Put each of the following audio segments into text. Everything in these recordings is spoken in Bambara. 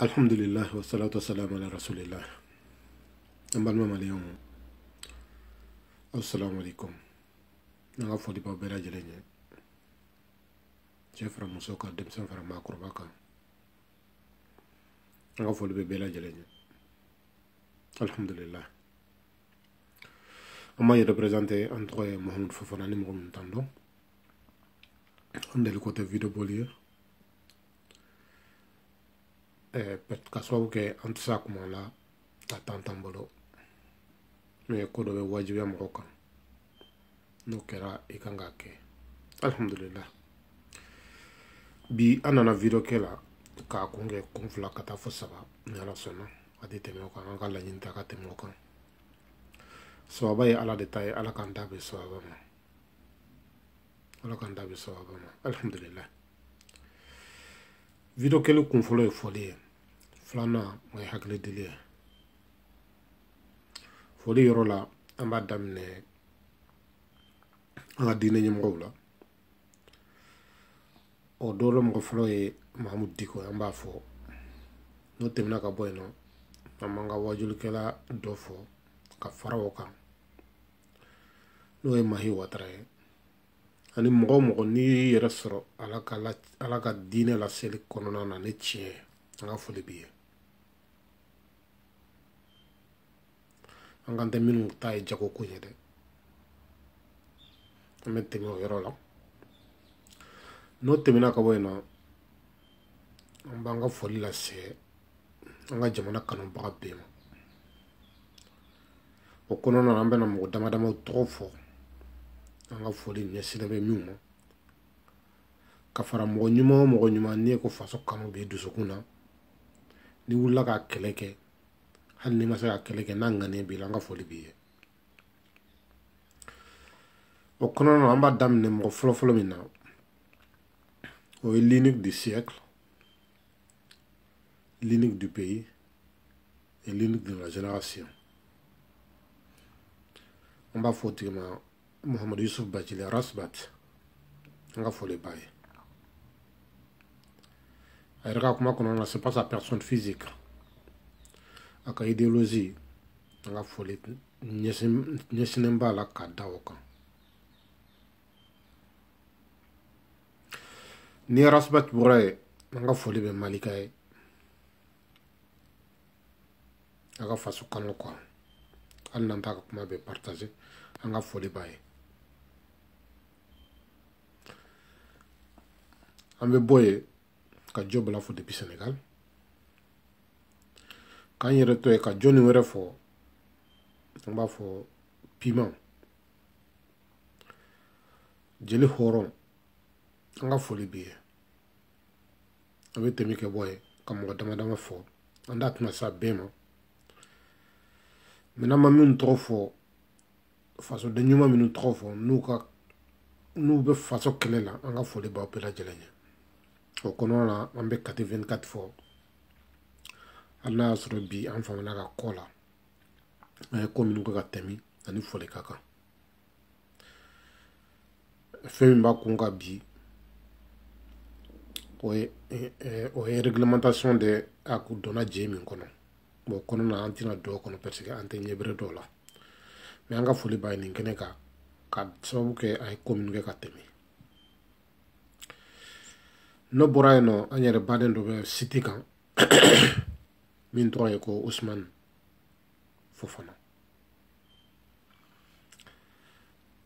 Alhamdulillah wa salatu wa salam ala rasulillah. Ambalma malion. Assalamu alaikum. Nanga fodi ba bela jelenye. Jefra musoka demsan fara makurbaka. Nanga fodi be bela jelenye. Alhamdulillah. Amma y représenté entre Mohamed Fofana ni Mohamed Tando. On est le côté vidéo bolier. Peut-être qu'à soit que entre ça comment là t'attends tambolo mais ko do be wajibi am roka no kera ikanga ke alhamdulillah bi anana video kela ka kunge kunfla kata fo saba nyala sona adi teme ko anga la nyinta ka teme ko so ba ala detail ala kan dabe so ba ma ala kan dabe so ba ma alhamdulillah video kelu kunflo e folie flana may hakle dile foli yoro la amba damne anga dine nyim ngowla o dolo mo flo e Mahmoud Diko amba fo no temna ka boyno amanga wajul kela dofo ka farawo kan no e mahi watre ani mo ni resro ala ka dine la sel konona na ne chie anga foli biye angante minu tay jago kunya de amete mo yoro la no temina ka boyna ambanga foli la se anga jamana kanon ba bema o kono na ambe na mo dama trofo anga foli nyesile be mimo ka fara mo nyuma ni ko faso kanon be dusukuna ni wulla ka keleke hal ni masa keleke nangane bi langa foli biye o kono no amba damne mo folo mina o l'unique du siècle, l'unique du pays et l'unique de la génération. On va faut dire Mohamed Youssouf Badjile Rasbat on va faut les bailler regarde comment on a c'est pas sa personne physique aka idéologie on va faut les nyesimba la kadaoka ni Rasbat boray on va faut les malikaye aga faso kanu quoi al nanta ka kuma be partager anga foli baye ambe boye ka job la fo depuis Sénégal quand il retourne ka Johnny were fo on va fo piment jeli horon anga foli biye abe temi ke boye kam mo dama fo anda tuna sa bema maintenant mamin trop fort façon de nyuma minu trop fort nous be façon kele la anga foli ba opela jelenya o kono la ambe 24 fois Allah soro bi an fa na ka kola ko minu ko ka temi ani foli kaka femi ba kunga bi o réglementation de aku dona jemi kono bon kono na antina do kono parce que ante nyebre do la mais anga foli bay ni kene ka sababu ke ay communiquer ka temi no borayno anyere baden do be city kan min to ko Ousmane Fofana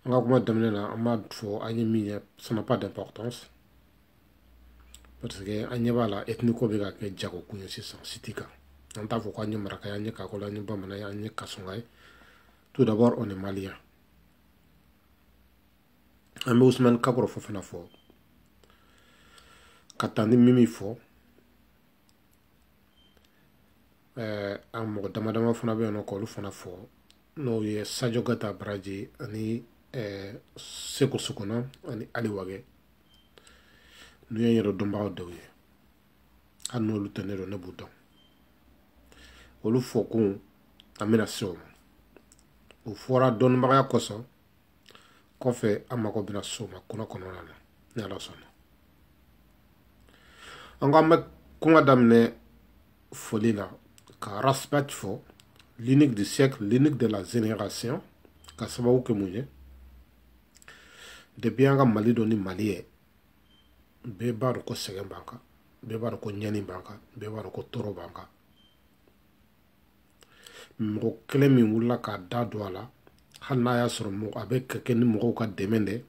anga kuma demne na amad fo anyemi ça n'a pas d'importance parce que anyeba la ethnico be ka ke jago kunyo sisa city kan on t'a fouqué ni marakaya ni kakola ni bamana ni kasungay tout d'abord on est malien ambe Ousmane Kabro Fofana fo katandi mimi fo amo dama fana be no ko lu fana fo no ye Sadio Gata Bradji ani Seko Sukuna ani Ali Wage nu yero domba dawye anu lu tenero ne budon olu fokun amena so o fora don bagaya koso kofe amako bina soma kuna kono na la sona anga me kunga damne foli la ka Rasbat fo l'unique du siècle, l'unique de la génération ka sababu ke mun ye depuis an ka Mali dɔ ni Mali ye bɛɛ b'a dɔn ko sɛgɛn b'an kan, bɛɛ b'a dɔn ko ɲɛni b'an kan, bɛɛ b'a dɔn ko tɔɔrɔ b'an kan. Mɔgɔ kelen min wulila k'a da don a la hali n'a y'a sɔrɔ a bɛ kɛ ni mɔgɔw ka dɛmɛ dɛ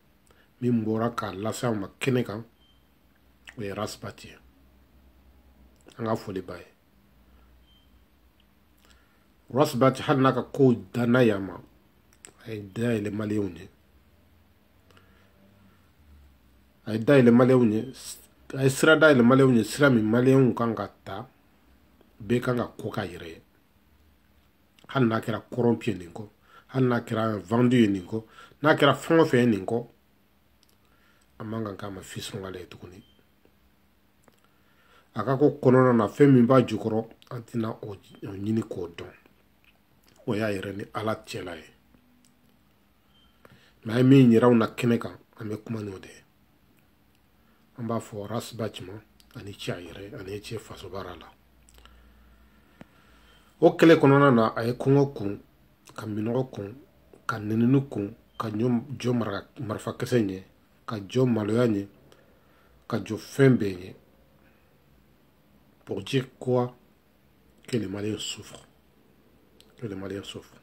min bɔra k'a lase an ma kɛnɛ kan o ye Rasbat ye. An ka foli b'a ye. Rasbat hali n'a ka kow danna yan ma a ye dayɛlɛ maliyɛnw ye. A ye dayɛlɛ maliyɛnw ye, a ye sira dayɛlɛ maliyɛnw ye, sira min maliyɛnw kan ka ta bɛɛ kan ka ko k'a yɛrɛ ye. Hali n'a kɛra corrompu ye nin kɔ, hali n'a kɛra vendu ye nin kɔ, n'a kɛra fɛn o fɛn ye nin kɔ, a man kan k'a ma fisirɔngala ye tuguni. A ka ko kɔnɔna na fɛn min b'a jukɔrɔ an tɛna o ɲini k'o dɔn. O y'a yɛrɛ ni Ala cɛla ye. Mais a ye min yira anw na kɛnɛ kan an bɛ kuma n'o de ye. An b'a fɔ Rasbat ma ani ce a yɛrɛ ani ce faso baara la. O kɛlɛ kɔnɔna na a ye kɔngɔ kun, ka minɔgɔ kun, ka nenini kun, ka jɔ marifakisɛ ɲɛ, ka jɔ maloya ɲɛ, ka jɔ fɛn bɛɛ ɲɛ. Pour dire quoi? Que les Maliens souffrent. Que les Maliens souffrent.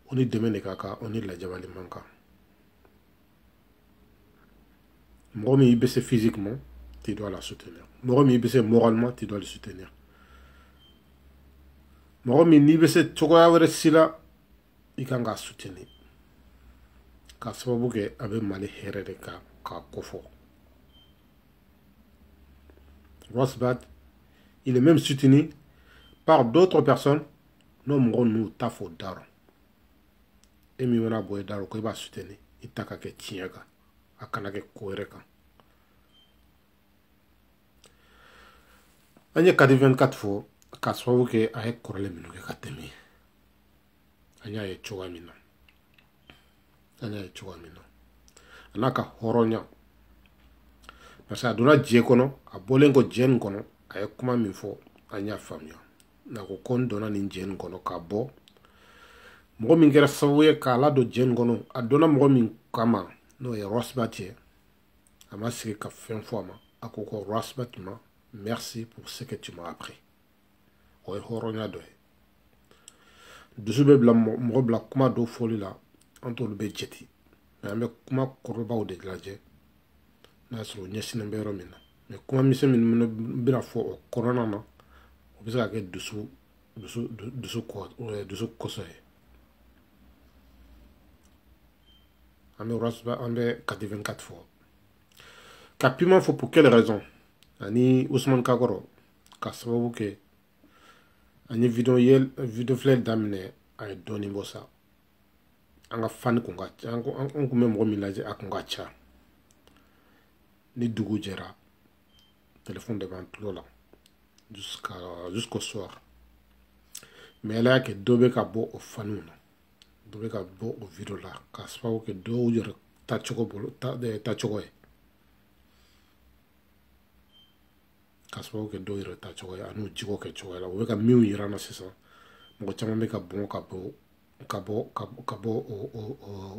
On est demain de kaka, on est la Djabali Manka. Moromi baissé physiquement, tu dois la soutenir. Moromi baissé moralement, tu dois le soutenir. Moromi ni baissé Tchogoyawere Sila, il kan ga soutenir. Ka sababu ke abe Mali here de ka kofo. Rasbat, il est même soutenu par d'autres personnes. Non, nous tafo daro. Et mi wana boy daro ko ba soutenu. Itaka ke tiyaga. Akana ke koereka. Anye 24 fo ka sababu ke aye korole minu ke katemi. Anya ye choga mina. Anya ye choga mina. Anaka horonya. Parce que aduna je kono a bolen ko jen kono ay kuma min fo anya famia na ko kon dona ni jen kono ka bo mo min gera sawe ka la do jen kono adona mo min kama no e Rasbat ye amasi ka fen fo ma akoko Rasbat ma merci pour ce que tu m'as appris o e horonya do dusube bla mo bla kuma do foli la antol be jeti mais ambe kuma koroba o de glaje n'a sɔrɔ ɲɛsinnen bɛ yɔrɔ min na mais kuma misɛn min bɛna fɔ o kɔnɔna na o bɛ se ka kɛ dusu kɔsɔ ye an bɛ Rasbat an bɛ 24 fɔ ka piment fɔ pour quelle raison ani Usman Kakɔrɔ ka sababu kɛ an ye video filɛ daminɛ a ye dɔɔnin bɔ sa an ka fani kun ka ca an kun bɛ mɔgɔ min lajɛ a kun ka ca ni dugu jɛra téléphone de b'an tulo la jusqu'au soir mais ala y'a kɛ dɔ bɛ ka bɔ o faniw na dɔ bɛ ka bɔ o video la ka sababu kɛ dɔw yɛrɛ tacogo ye ka sababu kɛ dɔw yɛrɛ tacogo ye ani jiko kɛ cogo la u bɛ ka minw yira na sisan mɔgɔ caman bɛ ka bɔn ka bɔ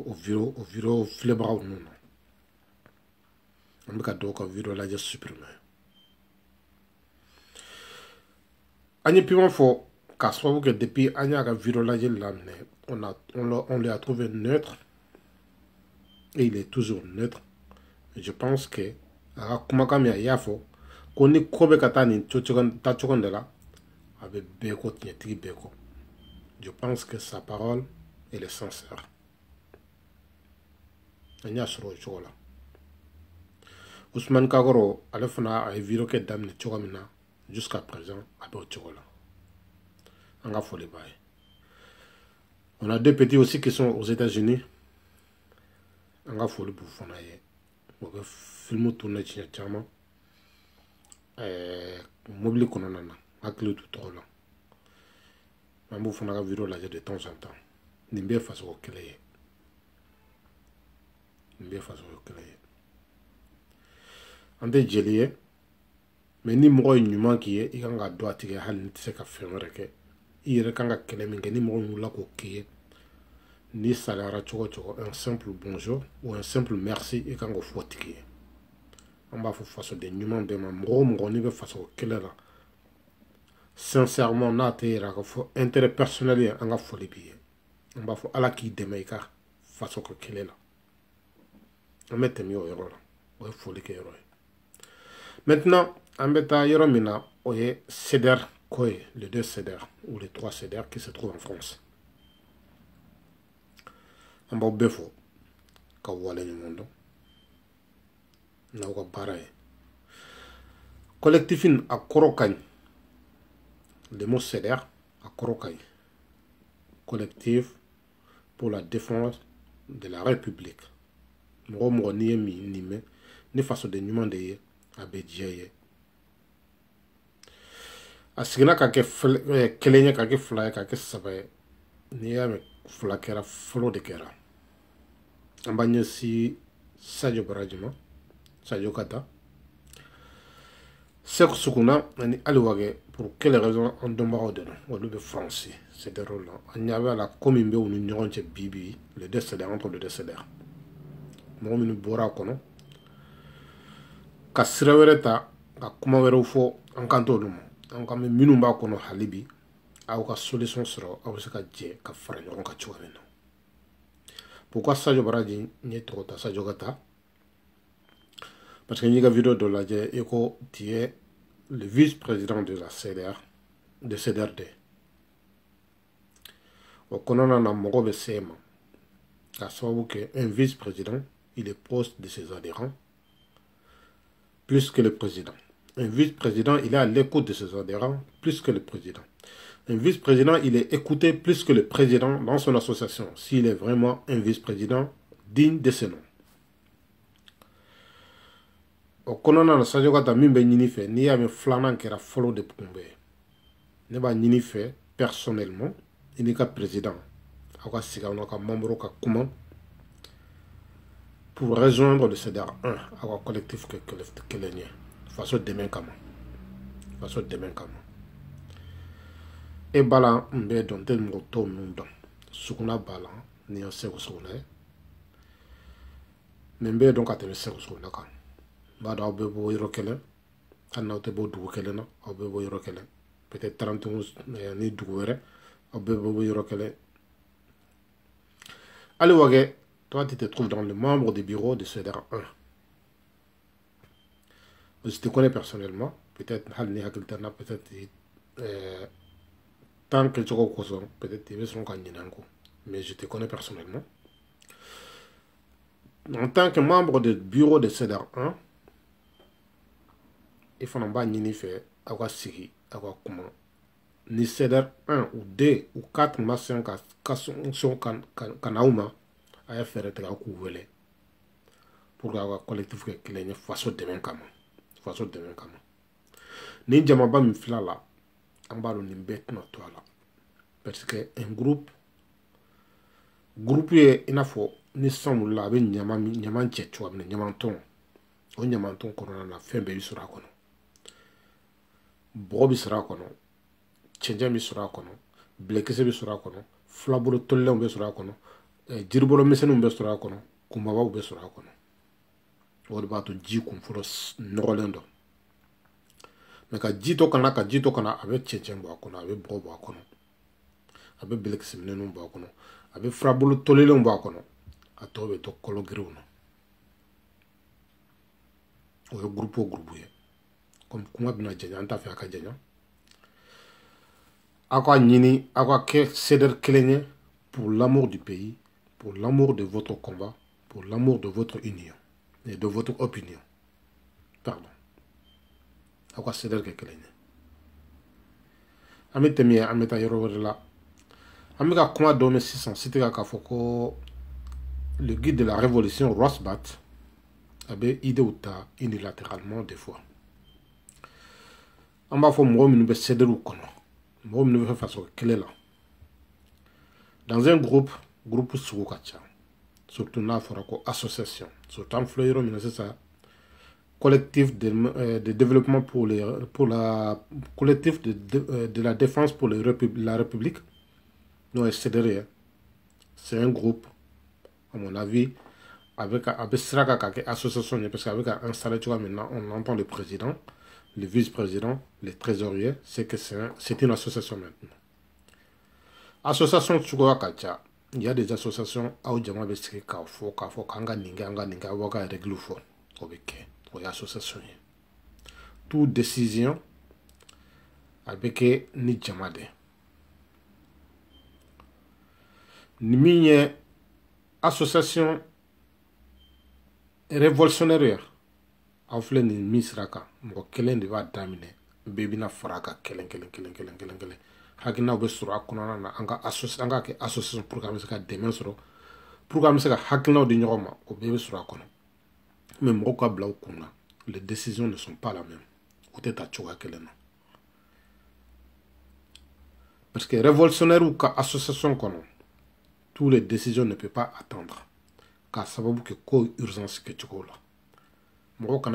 o video filɛbagaw ninnu na on bɛ ka dɔw ka video lajɛ supprimer an ye piment fɔ k'a sababu kɛ depuis an y'a ka video lajɛ laminɛ on lui a trouvé neutre et il est toujours neutre et je pense que a ka kumakan min a y'a fɔ ko ni ko bɛ ka taa nin tacogo de la a bɛ bɛɛ kɔ tiɲɛtigi bɛɛ kɔ je pense que sa parole elle est sincère an y'a sɔrɔ o cogo la Usman Kakɔrɔ ale fana a ye video kɛ daminɛ cogo min na jusqu'à présent a bɛ o cogo la an ka foli b'a ye on a deux petits aussi qui sont aux États-Unis an ka foli b'u fana ye u bɛ film tourner tiɲɛ caman mobili kɔnɔna na hakili t'u tɔgɔ la an b'u fana ka video lajɛ de temps en temps nin bɛɛ ye fasogo kelen ye nin bɛɛ ye fasogo kelen ye an tɛ jeli ye mais ni mɔgɔ ye ɲuman k'i ye i kan ka dɔ a tigɛ hali ni tɛ se ka fɛn wɛrɛ kɛ i yɛrɛ kan ka kɛlɛ min kɛ ni mɔgɔ min wulila k'o k'i ye ni saliyara cogo cogo un simple bonjour ou un simple merci i kan k'o fɔ tigi ye an b'a fɔ fasoden ɲuman bɛɛ ma mɔgɔ o mɔgɔ n'i bɛ faso kɛlɛ la sincèrement n'a tɛ yira k'a fɔ intérêt personnel ye an ka foli b'i ye an b'a fɔ ala k'i dɛmɛ i ka faso ka kɛlɛ la an bɛ tɛmɛ o yɔrɔ la o ye foli kɛ yɔrɔ ye maintenant an bɛ taa yɔrɔ min na o ye CEDER ko ye les deux CEDER ou les trois CEDER qui se trouvent en France an b'aw bɛɛ fɔ ka wale ɲuman dɔn n'aw ka baara ye collectif in a kɔrɔ ka ɲi le mot CEDER a kɔrɔ ka ɲi collectif pour la défense de la République mɔgɔ o mɔgɔ n'i ye nin mɛn ni fasoden ɲuman de ye a bɛ diya i ye a siginna ka kɛ kelen ye ka kɛ fila ye ka kɛ saba ye n'i y'a mɛn fila kɛra fɔlɔ de kɛra an b'a ɲɛsin Sadio Baraji ma Sadio Kata Seku Sukuna ani Ali Wage pour quelle raison an dɔnbagaw de don olu bɛ France CEDER la an ɲɛ b'a la ko min bɛ u ni ɲɔgɔn cɛ bi le deux CEDER entre le deux CEDER mɔgɔ minnu bɔra a kɔnɔ ka sira wɛrɛ ta ka kuma wɛrɛw fɔ an kan t'olu ma an kan bɛ minnu b'a kɔnɔ hali bi aw ka solution sɔrɔ aw bɛ se ka jɛ ka fara ɲɔgɔn kan cogo min na pourquoi Sadio Baraji n ye tɔgɔ ta Sadio Kata parce que n y'i ka vidéo dɔ lajɛ i ko tu es le vice-président de la CEDER de CEDERD o kɔnɔna na mɔgɔ bɛ se ma k'a sababu kɛ un vice-président il est proche de ses adhérents plus que le président. Un vice-président, il est à l'écoute de ses adhérents plus que le président. Un vice-président, il est écouté plus que le président dans son association, s'il est vraiment un vice-président digne de ce nom. Au kɔnɔna na Sadio Kata min bɛ ɲini fɛ n'i y'a mɛn filanan kɛra fɔlɔ de kun bɛ ne b'a ɲini fɛ personnellement i n'i ka président aw ka sigi aw n'aw ka membre ka kuma pour rejoindre le CEDER 1 aw ka collectif kelen ye faso dɛmɛ kama faso dɛmɛ kama e b'a la n bɛ dɔn n tɛ mɔgɔ tɔw ninnu dɔn Sukuna b'a la ni ye Seku Sukuna ye mais n bɛ dɔn ka tɛmɛ Seku Sukuna kan n b'a dɔn aw bɛɛ bɔ yɔrɔ kelen hali n'aw tɛ bɔ dugu kelen na aw bɛɛ bɔ yɔrɔ kelen peut-être 31 ni dugu wɛrɛ aw bɛɛ bɔ yɔrɔ kelen Ali Wage toi tu te trouves dans le membre du bureau de CEDER 1 je te connais personnellement peut-être hali ni hakili tɛ n na peut-être tant que cogo kosɔn peut-être i bɛ sɔn ka ɲinɛ n kɔ mais je te connais personnellement en tant que membre du bureau de CEDER 1 i fana b'a ɲini fɛ aw ka sigi aw ka kuma ni CEDER 1 ou 2 ou 4 ma sɔn ka n'aw ma a ye fɛɛrɛ tigɛ aw k'u wele pour que aw ka collectif kɛ kelen ye faso dɛmɛ kama faso dɛmɛ kama ni jamaba min filɛ la an b'a dɔn nin bɛɛ tɛna to a la parce que un groupe ye i n'a fɔ ni san wulila a bɛ ɲaman cɛ cogoya min na ɲamantɔn o ɲamantɔn kɔnɔna na fɛn bɛɛ bɛ sɔrɔ a kɔnɔ bɔgɔ bɛ sɔrɔ a kɔnɔ cɛncɛn bɛ sɔrɔ a kɔnɔ bɛlɛkisɛ bɛ sɔrɔ a kɔnɔ filabolo tolilenw bɛ sɔrɔ a kɔnɔ jiribolo misɛnninw bɛ sɔrɔ a kɔnɔ kunbabaw bɛ sɔrɔ a kɔnɔ o de b'a to ji kunfɔlɔ nɔgɔlen dɔ mɛ ka ji to kana a bɛ cɛncɛn bɔ a kɔnɔ a bɛ bɔgɔ bɔ a kɔnɔ a bɛ bɛlɛkisɛ minɛnninw bɔ a kɔnɔ a bɛ filabolo tolilenw bɔ a kɔnɔ a tɔw bɛ to kɔlɔ giriw na o ye groupe o groupe ye comme kuma bɛna janya an t'a fɛ a ka janya aw ka ɲini aw ka kɛ CEDER kelen ye pour l'amour du pays pour l'amour de votre combat pour l'amour de votre union et de votre opinion pardon aw ka CEDER kɛ kelen ye an bɛ tɛmɛ an bɛ taa yɔrɔ wɛrɛ la an bɛ ka kuma dɔ mɛn sisan si tɛ k'a fɔ ko le guide de la révolution Rosbat a bɛ idéw ta unilatéralement des fois an b'a fɔ mɔgɔ minnu bɛ CEDERw kɔnɔ mɔgɔ minnu bɛ fɛ faso kɛlɛ la dans un groupe sugu ka ca surtout n'a fɔra ko association surtout an filɛ yɔrɔ min na sisan collectif de développement pour la collectif de la défense pour la République. Non, c'est un groupe, à mon avis, avec association, parce qu'avec un salaire, maintenant, on entend le président, le vice-président, les trésoriers, c'est que c'est une association maintenant. Association, il y a des associations où il y a des associations. Toute décision avec ni jamade. Ni association révolutionnaire. En fait, ni misraka. Mo kelen de va daminer. Baby na faraka kelen. Hakina be sura akuna na anga association programme se ka demain soro. Programme se ka hakina de nyoma o bebe sura akuna. Mais mo ka bla okuna. Les décisions ne sont pas la même. Peut-être à choka kelen. Parce que révolutionnaire ou ka association kono. Toutes les décisions ne peuvent pas attendre. Car ça va beaucoup que urgence que tu as là. Moi, quand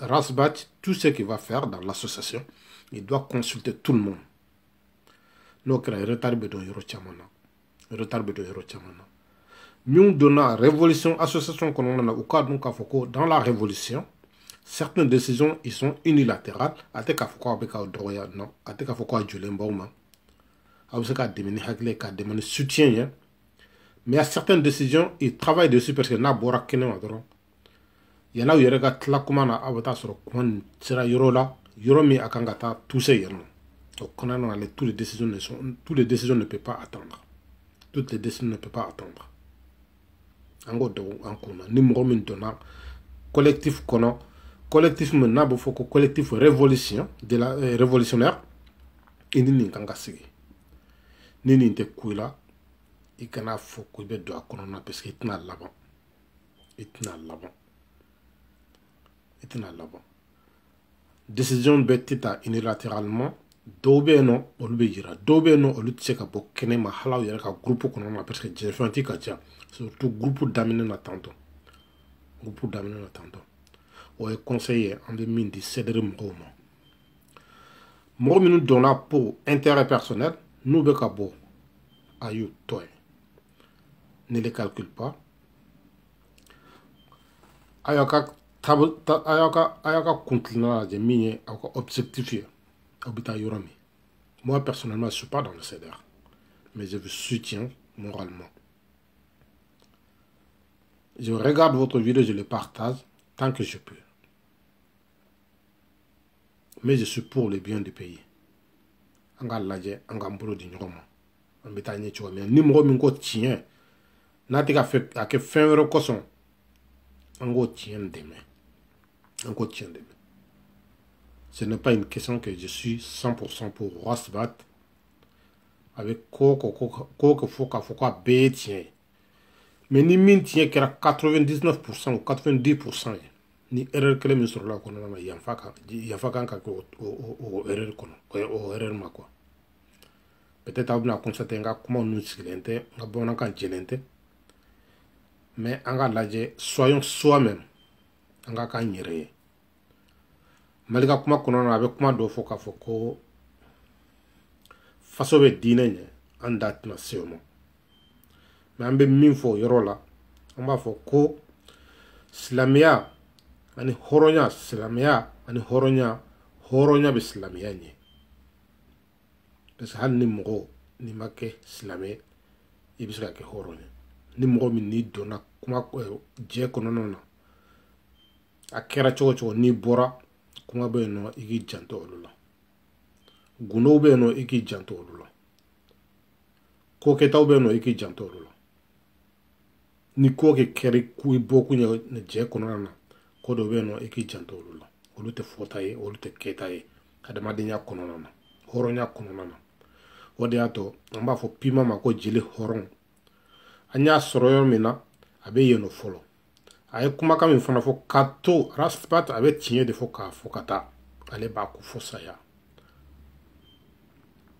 Rasbat, tout ce qu'il va faire dans l'association, il doit consulter tout le monde. Donc, il y a un retard de nous donnons la révolution, association qu'on a au cas dans la révolution, certaines décisions ils sont unilatérales. Ate ka foko avec un droit non, ate ka foko julen bauma. Avec ka deminer hakle ka demander soutien. Mais à certaines décisions, ils travaillent dessus parce que na bora kene madron. Il y en a où il y a des tlakumana abata sur kon tira yorola, yoromi akangata tout ces yerno. Donc quand on a toutes les décisions ne peuvent pas attendre. Toutes les décisions ne peuvent pas attendre. Ango do ankona ni mo min dona collectif kono collectif menna bo foko collectif révolution de la révolutionnaire ini ni kanga sigi ni ni te kuila ikana foko be do akono na parce que itna laban décision betita unilatéralement dobe no olube yira dobe no olutse ka bo kene ma halaw yara ka groupe kono na parce que jefanti ka ja surtout groupe d'amener na tanto o est conseiller en 2010 cédre mroma mo minu donna pour intérêt personnel nous be ka bo ayu toy ne les calcule pas ayaka continue de miner objectifier habita yorami. Moi personnellement je suis pas dans le CEDER mais je vous soutiens moralement. Je regarde votre vidéo, je le partage tant que je peux. Mais je suis pour le bien du pays. Anga laje, anga mburo di nyoma. Ambita nye chwa mais ni mro minko tien. Nati ka fait a ke fin euro koson. Ango tien demain. Ce n'est pas une question que je suis 100% pour Rasbat. Avec Koko Foka B tien. Mais ni min tient que 99% ou 90%. Ni erreur que les sur la kono na yafaka ka o erreur kono o erreur ma quoi. Peut-être abna constater nga comment nous silente nga bona ka jelente. Mais anga laje soyons soi-même. Anga ka nyere. Malika kuma kono na avec kuma do foka foko faso be dinenye andat na seulement. Mais on peut min fo yorola on va fo ko islamia ani horonya be islamia ni parce que ni mo ni make islamé ibisaka ke horonya ni mo min ni dona kuma je kono non akera chocho ni bora kuma be no igi janto olula guno be no igi janto olula ko ketaw be no igi janto olula ni ko ke keri ku boku ne je kono na ko do be no eki janto lula olu te fotaye olu te ketaye adama de nya kono na horo nya kono na ode ato amba fo pima ma ko jeli horon anya soroyo mina abe yeno folo ay kuma kam fana fo kato raspat abe tinye de fo ka fo kata ale ba ku fo saya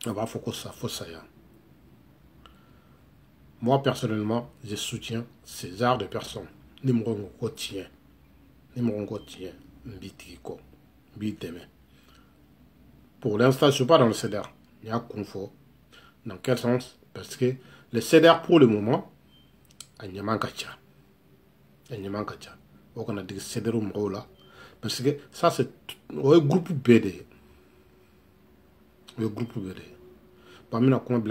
aba fo ko sa fo saya. Moi, personnellement, je soutiens ces arts de personnes. Numéro quotidien. ni mɔgɔ ko tiɲɛ n b'i tigi kɔ n b'i dɛmɛ. Pour l'instant, je ne suis pas dans le CEDER. Il y a un fort. Dans quel sens? Parce que le CEDER, pour le moment, il y a un kacha. Il y a un kacha. On a dit que CEDER ou là. Parce que ça, c'est un groupe BD. Le groupe BD. Parmi les gens qui ont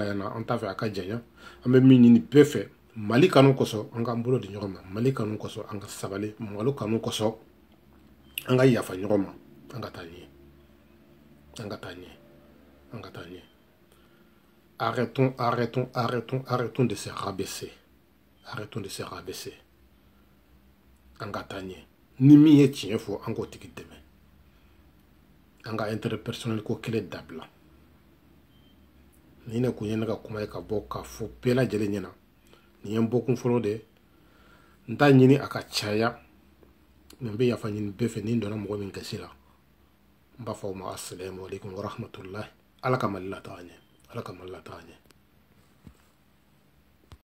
fait un kaja, on a mis une peu fait. Mali kanu koso, on a un boulot de nyoma. Mali kanu koso, on a sabali. Mali kanu koso, on a yafa nyoma. On a tani. Arrêtons de se rabaisser. Arrêtons de se rabaisser. Angatanye. Ni mi ye tien fo ango tiki deme. Anga interpersonnel ko kele dabla. Ni ne kunye naga kuma ka bo ka fo pela jele nyena. Ni yem bokun folo de. Nta nyini aka chaya. Mbe ya fa nyini befe ni ndona mo min kasila. Mba fa ma assalamu alaikum wa rahmatullahi. Ala kamalila tanye.